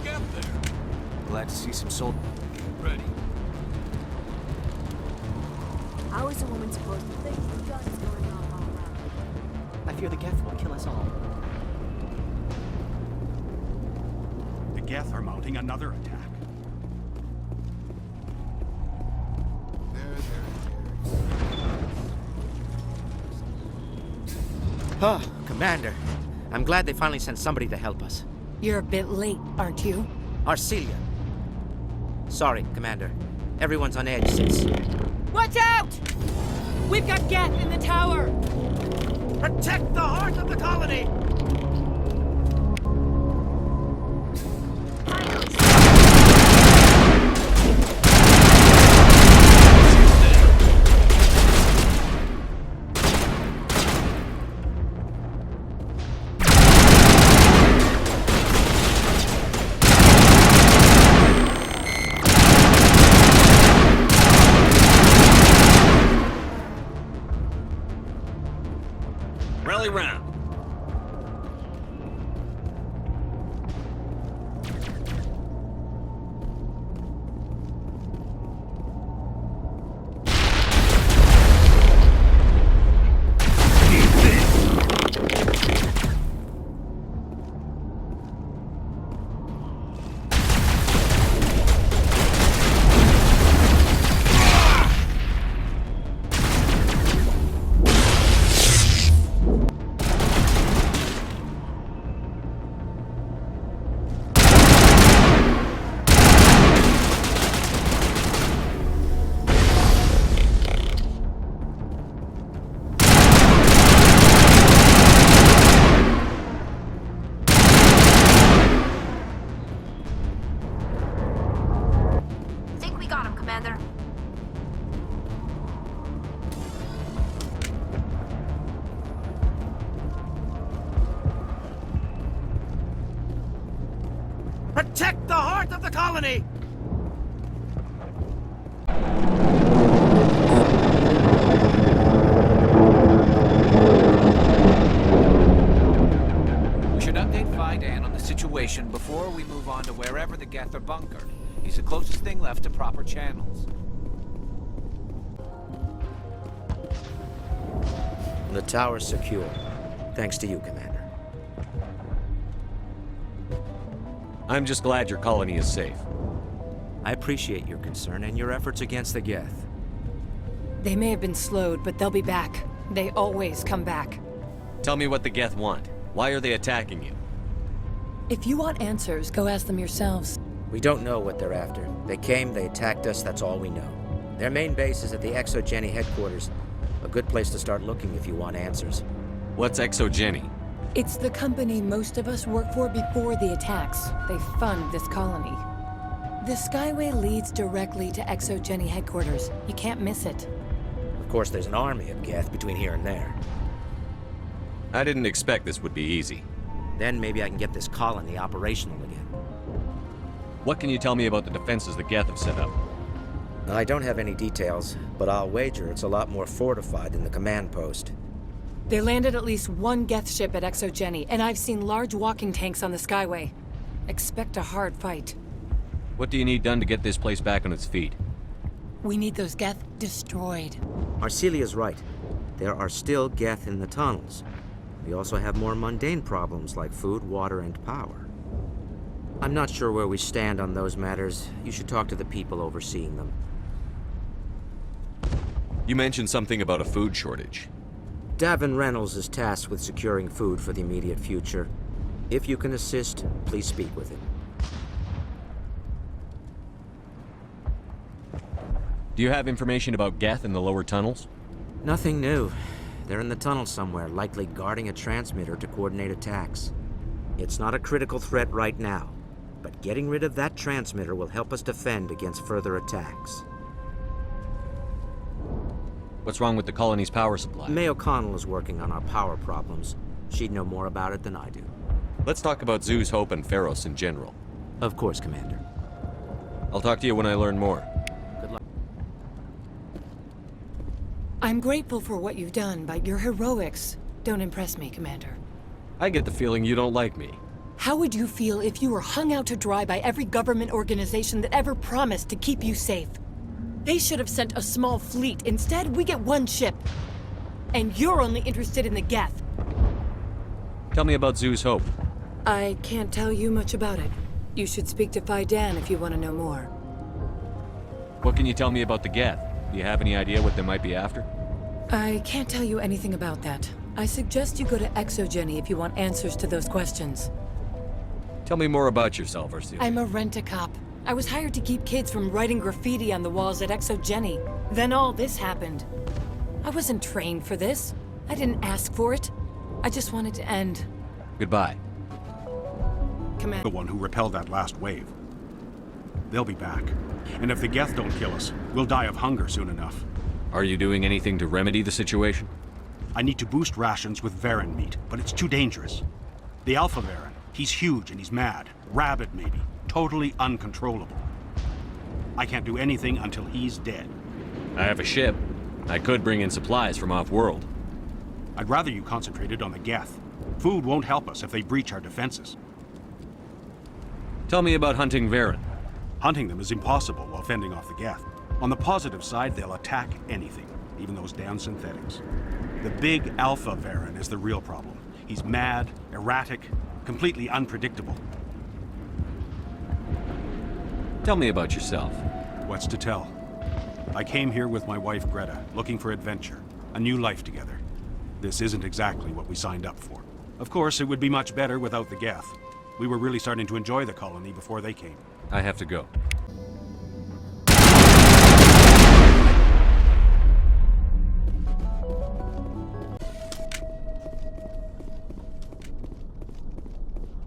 Geth there? Glad to see some soldiers. Ready. How is a woman supposed to think the guns going off all around? I fear the Geth will kill us all. The Geth are mounting another attack. Huh, Commander. I'm glad they finally sent somebody to help us. You're a bit late, aren't you? Arcelia. Sorry, Commander. Everyone's on edge since... Watch out! We've got Geth in the tower! Protect the heart of the colony! Rally round. Protect the heart of the colony! We should update Fidan on the situation before we move on to wherever the Geth are bunkered. He's the closest thing left to proper channels. The tower's secure. Thanks to you, Commander. I'm just glad your colony is safe. I appreciate your concern and your efforts against the Geth. They may have been slowed, but they'll be back. They always come back. Tell me what the Geth want. Why are they attacking you? If you want answers, go ask them yourselves. We don't know what they're after. They came, they attacked us, that's all we know. Their main base is at the Exogeny headquarters. A good place to start looking if you want answers. What's Exogeny? It's the company most of us work for before the attacks. They fund this colony. The Skyway leads directly to Exogeny headquarters. You can't miss it. Of course, there's an army of Geth between here and there. I didn't expect this would be easy. Then maybe I can get this colony operational again. What can you tell me about the defenses the Geth have set up? I don't have any details, but I'll wager it's a lot more fortified than the command post. They landed at least one Geth ship at Exogeny, and I've seen large walking tanks on the Skyway. Expect a hard fight. What do you need done to get this place back on its feet? We need those Geth destroyed. Arcelia's right. There are still Geth in the tunnels. We also have more mundane problems like food, water, and power. I'm not sure where we stand on those matters. You should talk to the people overseeing them. You mentioned something about a food shortage. Davin Reynolds is tasked with securing food for the immediate future. If you can assist, please speak with him. Do you have information about Geth in the lower tunnels? Nothing new. They're in the tunnel somewhere, likely guarding a transmitter to coordinate attacks. It's not a critical threat right now, but getting rid of that transmitter will help us defend against further attacks. What's wrong with the colony's power supply? May O'Connell is working on our power problems. She'd know more about it than I do. Let's talk about Zeus, Hope, and Feros in general. Of course, Commander. I'll talk to you when I learn more. Good luck. I'm grateful for what you've done, but your heroics don't impress me, Commander. I get the feeling you don't like me. How would you feel if you were hung out to dry by every government organization that ever promised to keep you safe? They should have sent a small fleet. Instead, we get one ship. And you're only interested in the Geth. Tell me about Zoo's Hope. I can't tell you much about it. You should speak to Fidan if you want to know more. What can you tell me about the Geth? Do you have any idea what they might be after? I can't tell you anything about that. I suggest you go to Exogeny if you want answers to those questions. Tell me more about yourself, Ursula. I'm a rent-a-cop. I was hired to keep kids from writing graffiti on the walls at Exogeny. Then all this happened. I wasn't trained for this. I didn't ask for it. I just wanted to end. Goodbye. Command. The one who repelled that last wave. They'll be back. And if the Geth don't kill us, we'll die of hunger soon enough. Are you doing anything to remedy the situation? I need to boost rations with Varen meat, but it's too dangerous. The Alpha Varen, he's huge and he's mad. Rabid, maybe. Totally uncontrollable. I can't do anything until he's dead. I have a ship. I could bring in supplies from off-world. I'd rather you concentrated on the Geth. Food won't help us if they breach our defenses. Tell me about hunting Varen. Hunting them is impossible while fending off the Geth. On the positive side, they'll attack anything, even those damn synthetics. The big Alpha Varen is the real problem. He's mad, erratic, completely unpredictable. Tell me about yourself. What's to tell? I came here with my wife Greta, looking for adventure, a new life together. This isn't exactly what we signed up for. Of course, it would be much better without the Geth. We were really starting to enjoy the colony before they came. I have to go.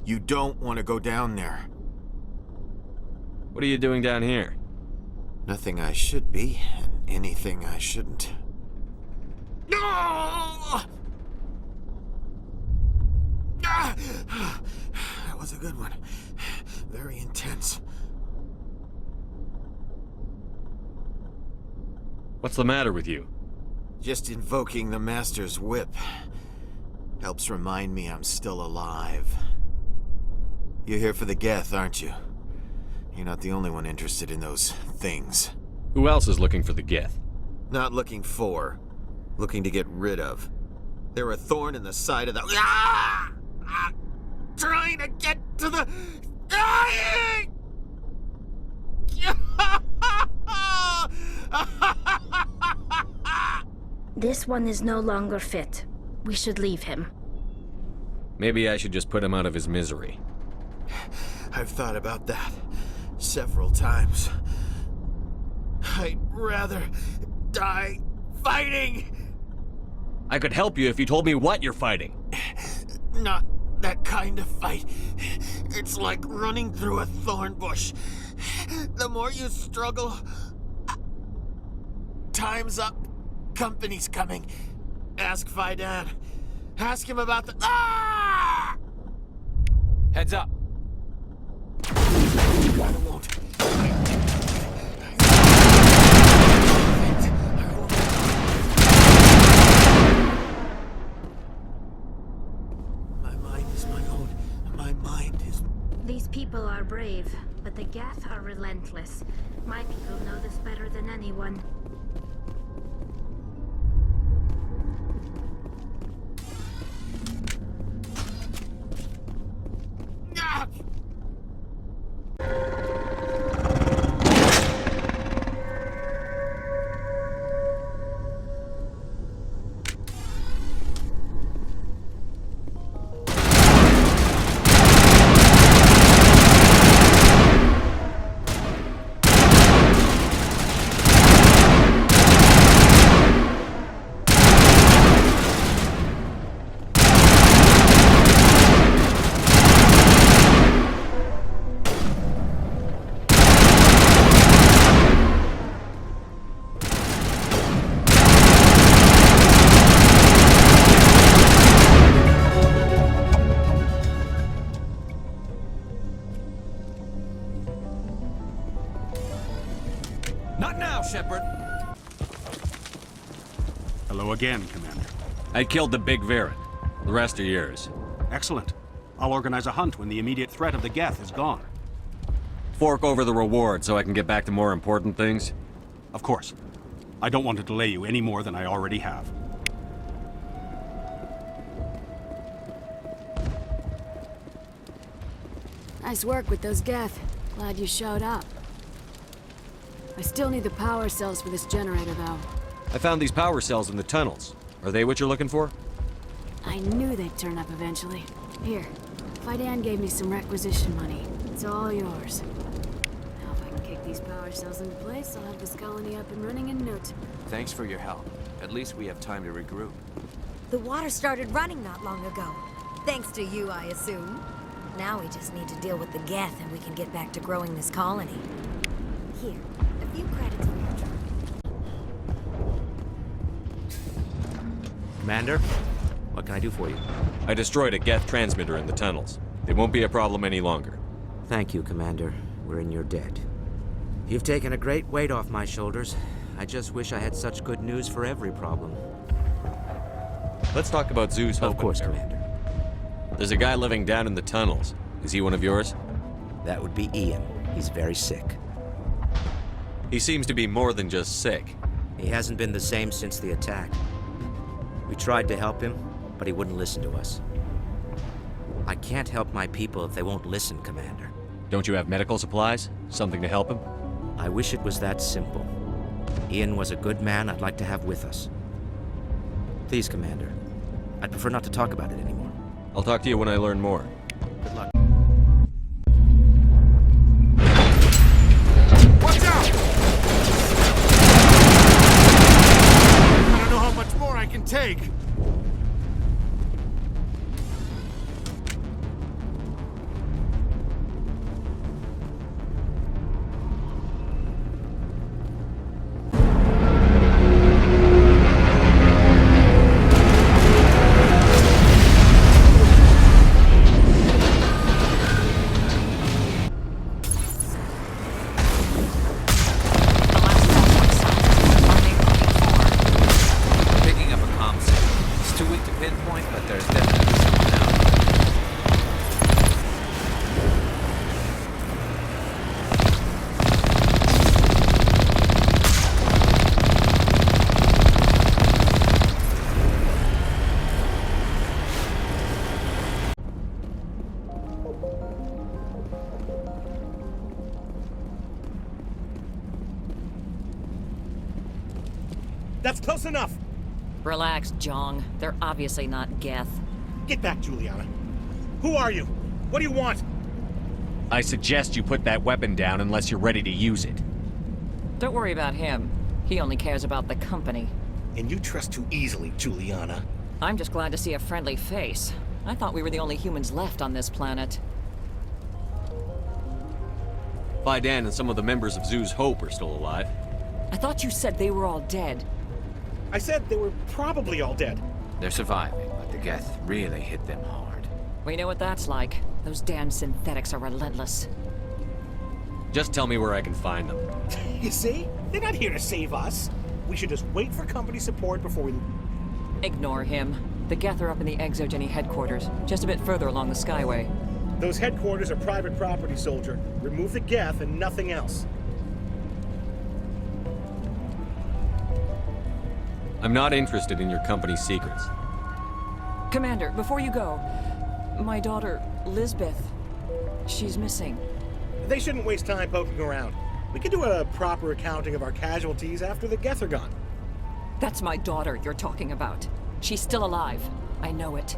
You don't want to go down there. What are you doing down here? Nothing I should be, and anything I shouldn't. No! That was a good one. Very intense. What's the matter with you? Just invoking the Master's whip helps remind me I'm still alive. You're here for the Geth, aren't you? You're not the only one interested in those things. Who else is looking for the Geth? Not looking for, looking to get rid of. They're a thorn in the side of the... Ah! Ah! Trying to get to the... Dying! This one is no longer fit. We should leave him. Maybe I should just put him out of his misery. I've thought about that several times. I'd rather die fighting. I could help you if you told me what you're fighting. Not that kind of fight. It's like running through a thorn bush. The more you struggle, time's up. Company's coming. Ask Fidan. Ask him about the... Ah! Heads up. I won't. My mind is my own. My mind is... These people are brave, but the Geth are relentless. My people know this better than anyone. Ah! Not now, Shepard. Hello again, Commander. I killed the big Varen. The rest are yours. Excellent. I'll organize a hunt when the immediate threat of the Geth is gone. Fork over the reward so I can get back to more important things? Of course. I don't want to delay you any more than I already have. Nice work with those Geth. Glad you showed up. I still need the power cells for this generator, though. I found these power cells in the tunnels. Are they what you're looking for? I knew they'd turn up eventually. Here, Fidan gave me some requisition money. It's all yours. Now if I can kick these power cells into place, I'll have this colony up and running in no time. Thanks for your help. At least we have time to regroup. The water started running not long ago. Thanks to you, I assume. Now we just need to deal with the Geth and we can get back to growing this colony. Here, a few credits for your trouble. Commander, what can I do for you? I destroyed a Geth transmitter in the tunnels. It won't be a problem any longer. Thank you, Commander. We're in your debt. You've taken a great weight off my shoulders. I just wish I had such good news for every problem. Let's talk about Zoo's Hope. Of course, and Commander. There's a guy living down in the tunnels. Is he one of yours? That would be Ian. He's very sick. He seems to be more than just sick. He hasn't been the same since the attack. We tried to help him, but he wouldn't listen to us. I can't help my people if they won't listen, Commander. Don't you have medical supplies? Something to help him? I wish it was that simple. Ian was a good man I'd like to have with us. Please, Commander. I'd prefer not to talk about it anymore. I'll talk to you when I learn more. Good luck. Watch out! I don't know how much more I can take. Picking up a comm signal. It's too weak to pinpoint, but there's definitely someone out. That's close enough! Relax, Jong. They're obviously not Geth. Get back, Juliana. Who are you? What do you want? I suggest you put that weapon down unless you're ready to use it. Don't worry about him. He only cares about the company. And you trust too easily, Juliana. I'm just glad to see a friendly face. I thought we were the only humans left on this planet. Fidan and some of the members of Zoo's Hope are still alive. I thought you said they were all dead. I said they were probably all dead. They're surviving, but the Geth really hit them hard. We know what that's like. Those damn synthetics are relentless. Just tell me where I can find them. You see? They're not here to save us. We should just wait for company support before we... Ignore him. The Geth are up in the Exogeny headquarters, just a bit further along the Skyway. Those headquarters are private property, soldier. Remove the Geth and nothing else. I'm not interested in your company's secrets. Commander, before you go, my daughter, Lisbeth, she's missing. They shouldn't waste time poking around. We can do a proper accounting of our casualties after the Geth are gone. That's my daughter you're talking about. She's still alive. I know it.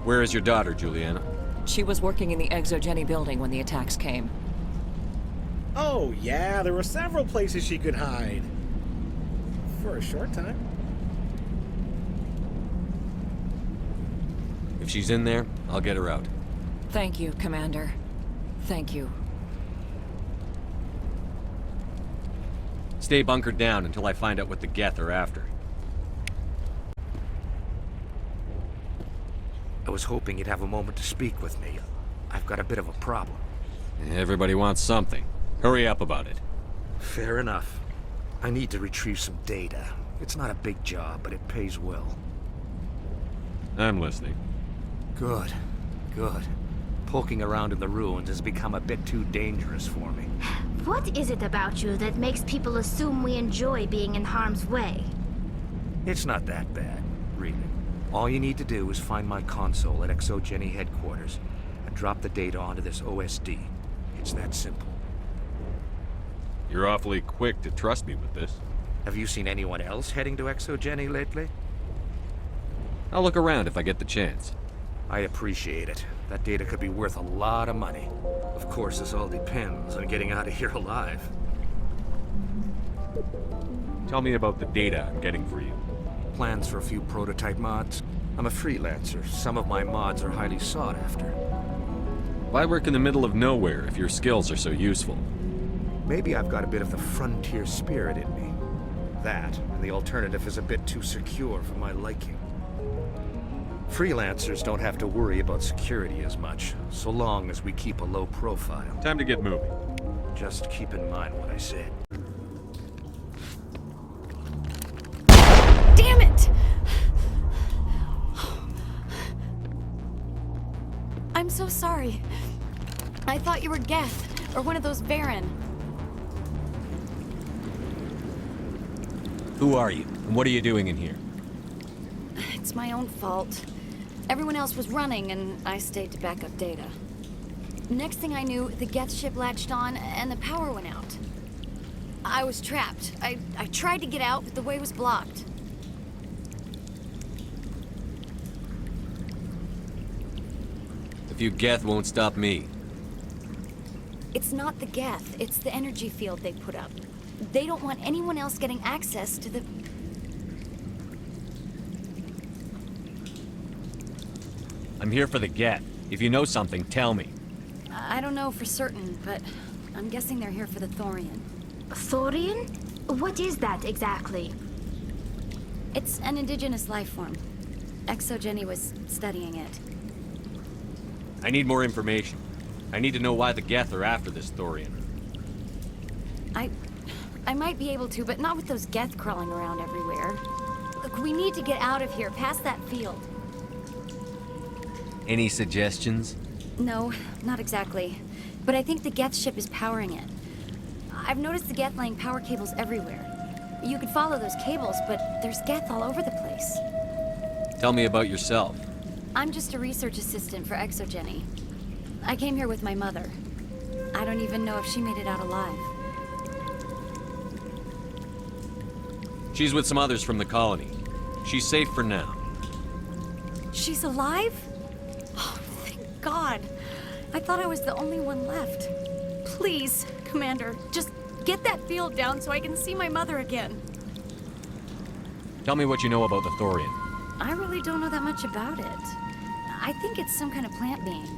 Where is your daughter, Juliana? She was working in the Exogeny building when the attacks came. Oh, yeah, there were several places she could hide. For a short time. If she's in there, I'll get her out. Thank you, Commander. Thank you. Stay bunkered down until I find out what the Geth are after. I was hoping you'd have a moment to speak with me. I've got a bit of a problem. Everybody wants something. Hurry up about it. Fair enough. I need to retrieve some data. It's not a big job, but it pays well. I'm listening. Good. Good. Poking around in the ruins has become a bit too dangerous for me. What is it about you that makes people assume we enjoy being in harm's way? It's not that bad, really. All you need to do is find my console at Exogeny headquarters and drop the data onto this OSD. It's that simple. You're awfully quick to trust me with this. Have you seen anyone else heading to Exogeny lately? I'll look around if I get the chance. I'd appreciate it. That data could be worth a lot of money. Of course, this all depends on getting out of here alive. Tell me about the data I'm getting for you. Plans for a few prototype mods. I'm a freelancer. Some of my mods are highly sought after. Why work in the middle of nowhere if your skills are so useful? Maybe I've got a bit of the frontier spirit in me. That, and the alternative is a bit too secure for my liking. Freelancers don't have to worry about security as much, so long as we keep a low profile. Time to get moving. Just keep in mind what I said. Damn it! I'm so sorry. I thought you were Geth, or one of those Varen. Who are you, and what are you doing in here? It's my own fault. Everyone else was running, and I stayed to back up data. Next thing I knew, the Geth ship latched on, and the power went out. I was trapped. I tried to get out, but the way was blocked. A few Geth won't stop me. It's not the Geth, it's the energy field they put up. They don't want anyone else getting access to the... I'm here for the Geth. If you know something, tell me. I don't know for certain, but I'm guessing they're here for the Thorian. Thorian? What is that exactly? It's an indigenous life form. Exogeny was studying it. I need more information. I need to know why the Geth are after this Thorian. I might be able to, but not with those Geth crawling around everywhere. Look, we need to get out of here, past that field. Any suggestions? No, not exactly. But I think the Geth ship is powering it. I've noticed the Geth laying power cables everywhere. You could follow those cables, but there's Geth all over the place. Tell me about yourself. I'm just a research assistant for Exogeny. I came here with my mother. I don't even know if she made it out alive. She's with some others from the colony. She's safe for now. She's alive? Oh, thank God. I thought I was the only one left. Please, Commander, just get that field down so I can see my mother again. Tell me what you know about the Thorian. I really don't know that much about it. I think it's some kind of plant being.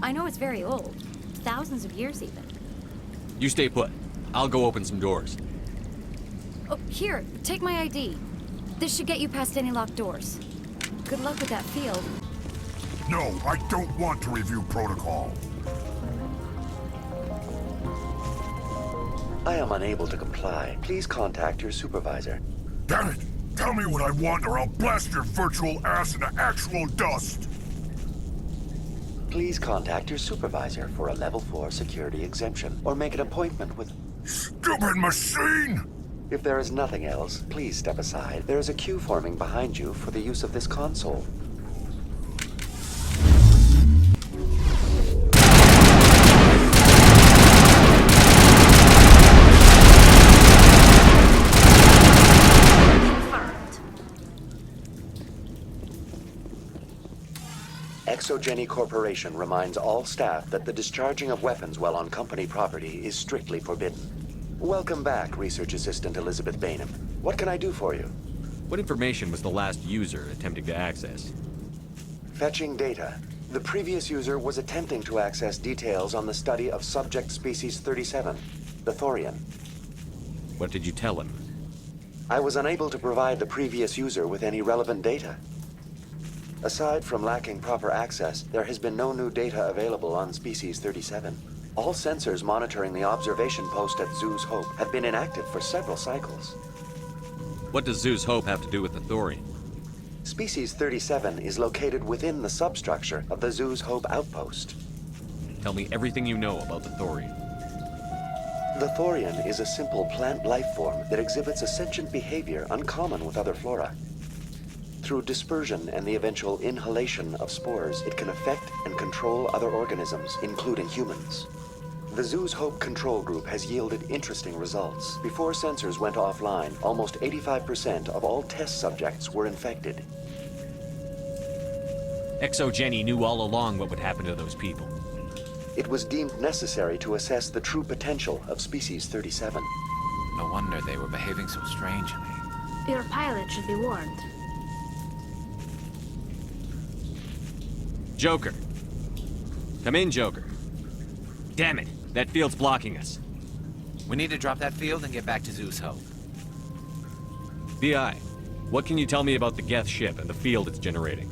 I know it's very old. Thousands of years, even. You stay put. I'll go open some doors. Oh, here, take my ID. This should get you past any locked doors. Good luck with that field. No, I don't want to review protocol. I am unable to comply. Please contact your supervisor. Damn it! Tell me what I want or I'll blast your virtual ass into actual dust! Please contact your supervisor for a level 4 security exemption, or make an appointment with... Stupid machine! If there is nothing else, please step aside. There is a queue forming behind you for the use of this console. Exogeny Corporation reminds all staff that the discharging of weapons while on company property is strictly forbidden. Welcome back, Research Assistant Elizabeth Bainham. What can I do for you? What information was the last user attempting to access? Fetching data. The previous user was attempting to access details on the study of subject species 37, the Thorian. What did you tell him? I was unable to provide the previous user with any relevant data. Aside from lacking proper access, there has been no new data available on species 37. All sensors monitoring the observation post at Zoo's Hope have been inactive for several cycles. What does Zoo's Hope have to do with the Thorian? Species 37 is located within the substructure of the Zoo's Hope outpost. Tell me everything you know about the Thorian. The Thorian is a simple plant life form that exhibits a sentient behavior uncommon with other flora. Through dispersion and the eventual inhalation of spores, it can affect and control other organisms, including humans. The Zoo's Hope control group has yielded interesting results. Before sensors went offline, almost 85% of all test subjects were infected. Exogeny knew all along what would happen to those people. It was deemed necessary to assess the true potential of Species 37. No wonder they were behaving so strangely. Your pilot should be warned. Joker. Come in, Joker. Damn it, that field's blocking us. We need to drop that field and get back to Zeus Hope. BI, what can you tell me about the Geth ship and the field it's generating?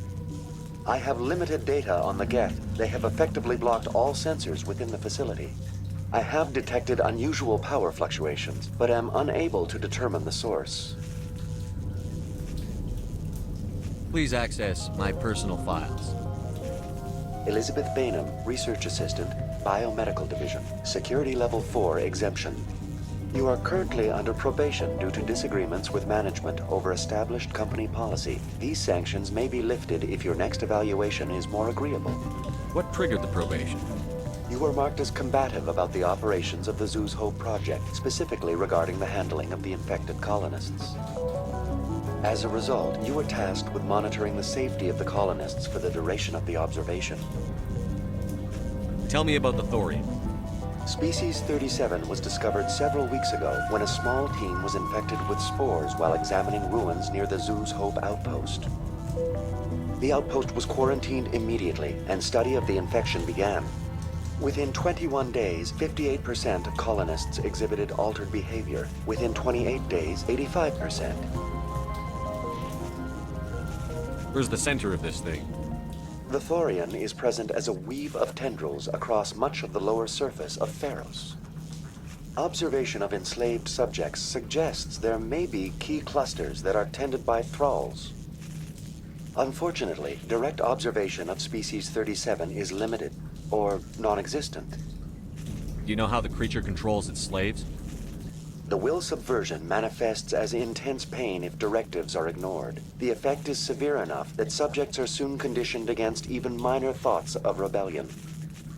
I have limited data on the Geth. They have effectively blocked all sensors within the facility. I have detected unusual power fluctuations, but am unable to determine the source. Please access my personal files. Elizabeth Bainham, Research Assistant, Biomedical Division, Security Level 4 exemption. You are currently under probation due to disagreements with management over established company policy. These sanctions may be lifted if your next evaluation is more agreeable. What triggered the probation? You were marked as combative about the operations of the Zoo's Hope project, specifically regarding the handling of the infected colonists. As a result, you were tasked with monitoring the safety of the colonists for the duration of the observation. Tell me about the Thorian. Species 37 was discovered several weeks ago when a small team was infected with spores while examining ruins near the Zoo's Hope outpost. The outpost was quarantined immediately, and study of the infection began. Within 21 days, 58% of colonists exhibited altered behavior. Within 28 days, 85%. Where's the center of this thing? The Thorian is present as a weave of tendrils across much of the lower surface of Feros. Observation of enslaved subjects suggests there may be key clusters that are tended by thralls. Unfortunately, direct observation of Species 37 is limited, or non-existent. Do you know how the creature controls its slaves? The will subversion manifests as intense pain if directives are ignored. The effect is severe enough that subjects are soon conditioned against even minor thoughts of rebellion.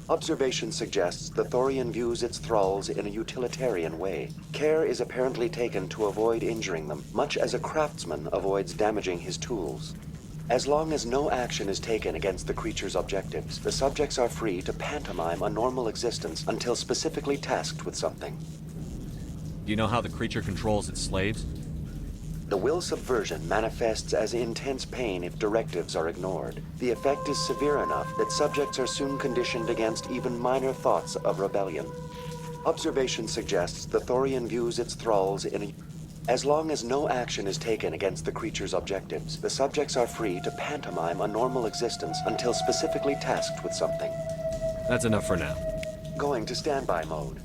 Observation suggests the Thorian views its thralls in a utilitarian way. Care is apparently taken to avoid injuring them, much as a craftsman avoids damaging his tools. As long as no action is taken against the creature's objectives, the subjects are free to pantomime a normal existence until specifically tasked with something. Do you know how the creature controls its slaves? The will subversion manifests as intense pain if directives are ignored. The effect is severe enough that subjects are soon conditioned against even minor thoughts of rebellion. Observation suggests the Thorian views its thralls in a... As long as no action is taken against the creature's objectives, the subjects are free to pantomime a normal existence until specifically tasked with something. That's enough for now. Going to standby mode.